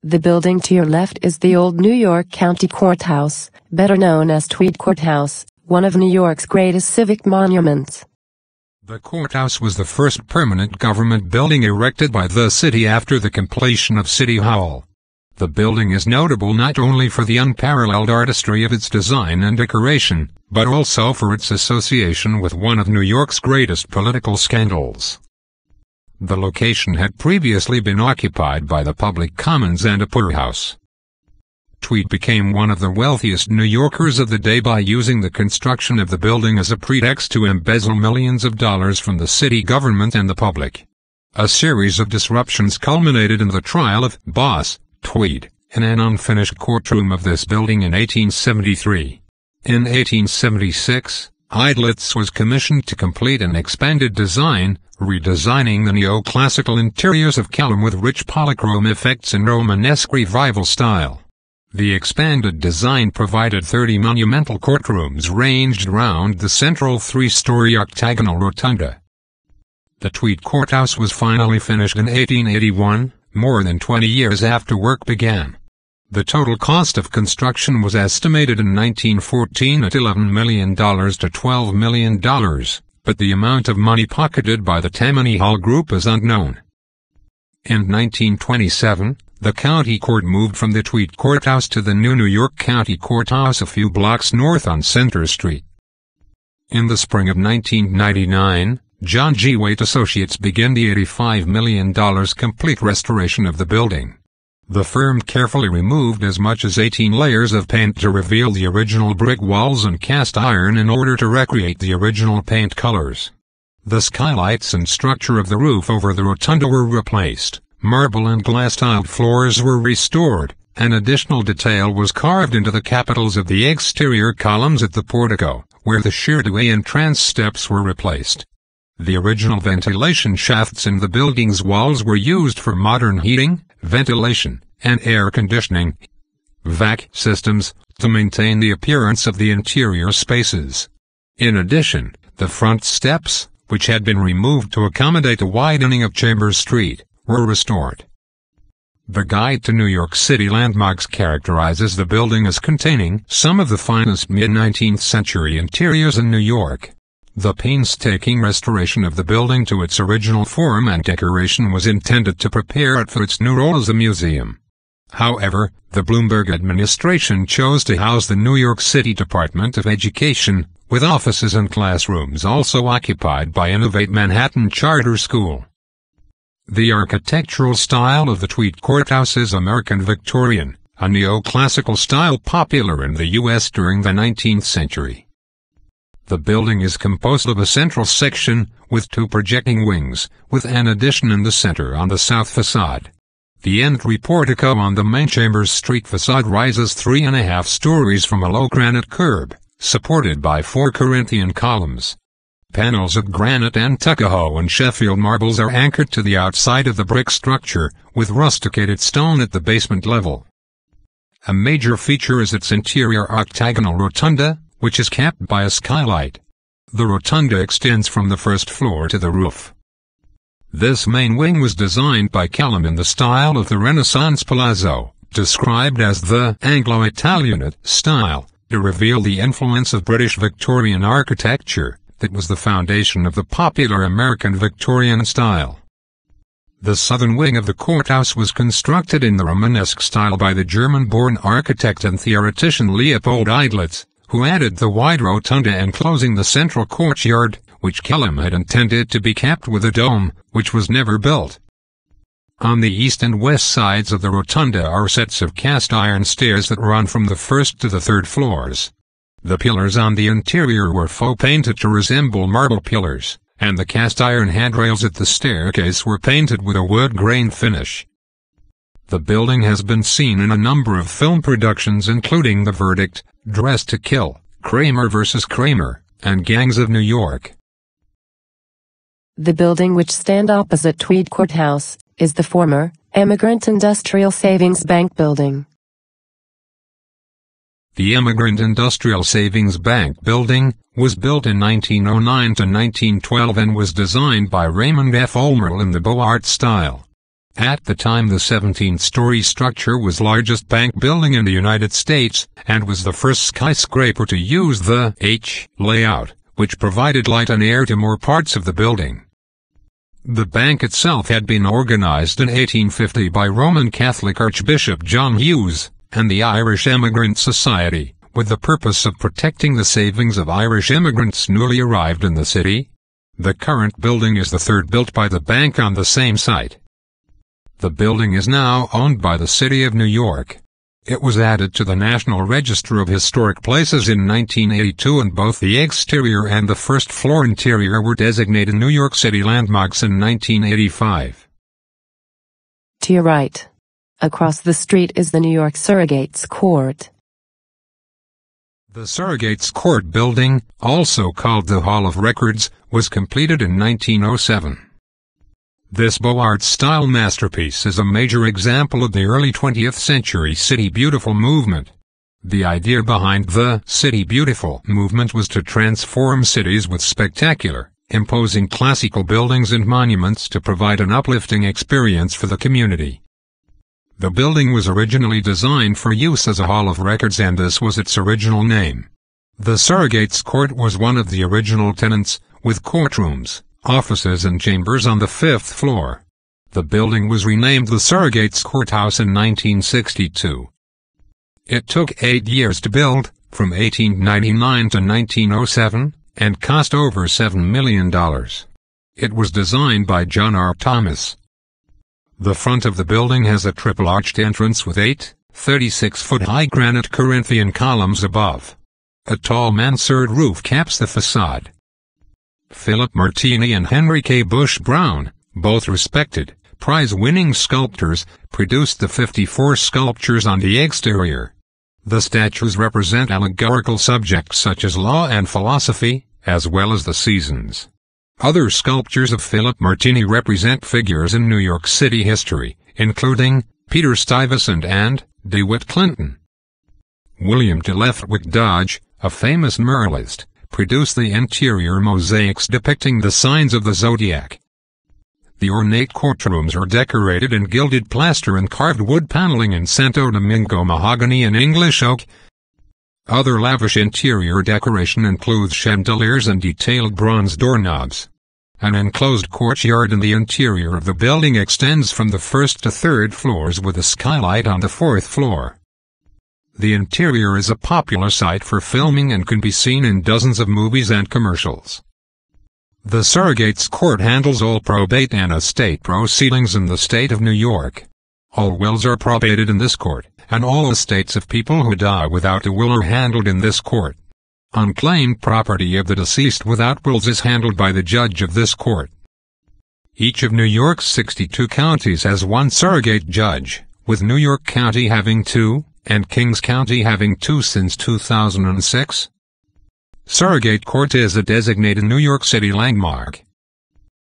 The building to your left is the old New York County Courthouse, better known as Tweed Courthouse, one of New York's greatest civic monuments. The courthouse was the first permanent government building erected by the city after the completion of City Hall. The building is notable not only for the unparalleled artistry of its design and decoration, but also for its association with one of New York's greatest political scandals. The location had previously been occupied by the public commons and a poorhouse. Tweed became one of the wealthiest New Yorkers of the day by using the construction of the building as a pretext to embezzle millions of dollars from the city government and the public. A series of disruptions culminated in the trial of Boss Tweed in an unfinished courtroom of this building in 1873. In 1876, Idlitz was commissioned to complete an expanded design, redesigning the neoclassical interiors of Kelham with rich polychrome effects in Romanesque revival style. The expanded design provided 30 monumental courtrooms ranged around the central three-story octagonal rotunda. The Tweed Courthouse was finally finished in 1881, more than 20 years after work began. The total cost of construction was estimated in 1914 at $11 million to $12 million, but the amount of money pocketed by the Tammany Hall Group is unknown. In 1927, the county court moved from the Tweed Courthouse to the new New York County Courthouse a few blocks north on Center Street. In the spring of 1999, John G. Waite Associates began the $85 million complete restoration of the building. The firm carefully removed as much as 18 layers of paint to reveal the original brick walls and cast iron in order to recreate the original paint colors. The skylights and structure of the roof over the rotunda were replaced, marble and glass-tiled floors were restored, and additional detail was carved into the capitals of the exterior columns at the portico, where the sheer-to-way entrance steps were replaced. The original ventilation shafts in the building's walls were used for modern heating, ventilation, and air conditioning (VAC) systems, to maintain the appearance of the interior spaces. In addition, the front steps, which had been removed to accommodate the widening of Chambers Street, were restored. The Guide to New York City Landmarks characterizes the building as containing some of the finest mid-19th century interiors in New York. The painstaking restoration of the building to its original form and decoration was intended to prepare it for its new role as a museum. However, the Bloomberg administration chose to house the New York City Department of Education, with offices and classrooms also occupied by Innovate Manhattan Charter School. The architectural style of the Tweed Courthouse is American Victorian, a neoclassical style popular in the U.S. during the 19th century. The building is composed of a central section, with two projecting wings, with an addition in the center on the south facade. The entry portico on the main Chambers Street facade rises 3.5 stories from a low granite curb, supported by 4 Corinthian columns. Panels of granite and Tuckahoe and Sheffield marbles are anchored to the outside of the brick structure, with rusticated stone at the basement level. A major feature is its interior octagonal rotunda, which is capped by a skylight. The rotunda extends from the first floor to the roof. This main wing was designed by Kelham in the style of the Renaissance palazzo, described as the Anglo-Italianate style, to reveal the influence of British Victorian architecture that was the foundation of the popular American Victorian style. The southern wing of the courthouse was constructed in the Romanesque style by the German-born architect and theoretician Leopold Idlitz, who added the wide rotunda enclosing the central courtyard, which Kelham had intended to be capped with a dome, which was never built. On the east and west sides of the rotunda are sets of cast-iron stairs that run from the first to the third floors. The pillars on the interior were faux painted to resemble marble pillars, and the cast-iron handrails at the staircase were painted with a wood-grain finish. The building has been seen in a number of film productions including The Verdict, Dressed to Kill, Kramer vs. Kramer, and Gangs of New York. The building which stands opposite Tweed Courthouse is the former Emigrant Industrial Savings Bank building. The Emigrant Industrial Savings Bank building was built in 1909 to 1912 and was designed by Raymond F. Olmerl in the Beaux Arts style. At the time, the 17-story structure was largest bank building in the United States, and was the first skyscraper to use the H layout, which provided light and air to more parts of the building. The bank itself had been organized in 1850 by Roman Catholic Archbishop John Hughes and the Irish Emigrant Society, with the purpose of protecting the savings of Irish immigrants newly arrived in the city. The current building is the third built by the bank on the same site. The building is now owned by the City of New York. It was added to the National Register of Historic Places in 1982, and both the exterior and the first floor interior were designated New York City landmarks in 1985. To your right, across the street, is the New York Surrogates Court. The Surrogates Court building, also called the Hall of Records, was completed in 1907. This Beaux Arts-style masterpiece is a major example of the early 20th century City Beautiful movement. The idea behind the City Beautiful movement was to transform cities with spectacular, imposing classical buildings and monuments to provide an uplifting experience for the community. The building was originally designed for use as a Hall of Records, and this was its original name. The Surrogates Court was one of the original tenants, with courtrooms, offices and chambers on the 5th floor. The building was renamed the Tweed Courthouse in 1962. It took 8 years to build, from 1899 to 1907, and cost over $7 million. It was designed by John R. Thomas. The front of the building has a triple-arched entrance with 8 36-foot-high granite Corinthian columns above. A tall mansard roof caps the facade. Philip Martini and Henry K. Bush Brown, both respected, prize-winning sculptors, produced the 54 sculptures on the exterior. The statues represent allegorical subjects such as law and philosophy, as well as the seasons. Other sculptures of Philip Martini represent figures in New York City history, including Peter Stuyvesant and DeWitt Clinton. William de Lethwick Dodge, a famous muralist, produced the interior mosaics depicting the signs of the zodiac. The ornate courtrooms are decorated in gilded plaster and carved wood paneling in Santo Domingo mahogany and English oak. Other lavish interior decoration includes chandeliers and detailed bronze doorknobs. An enclosed courtyard in the interior of the building extends from the 1st to 3rd floors with a skylight on the 4th floor. The interior is a popular site for filming and can be seen in dozens of movies and commercials. The Surrogates Court handles all probate and estate proceedings in the state of New York. All wills are probated in this court, and all estates of people who die without a will are handled in this court. Unclaimed property of the deceased without wills is handled by the judge of this court. Each of New York's 62 counties has one surrogate judge, with New York County having 2, and Kings County having 2 since 2006. Surrogate Court is a designated New York City landmark.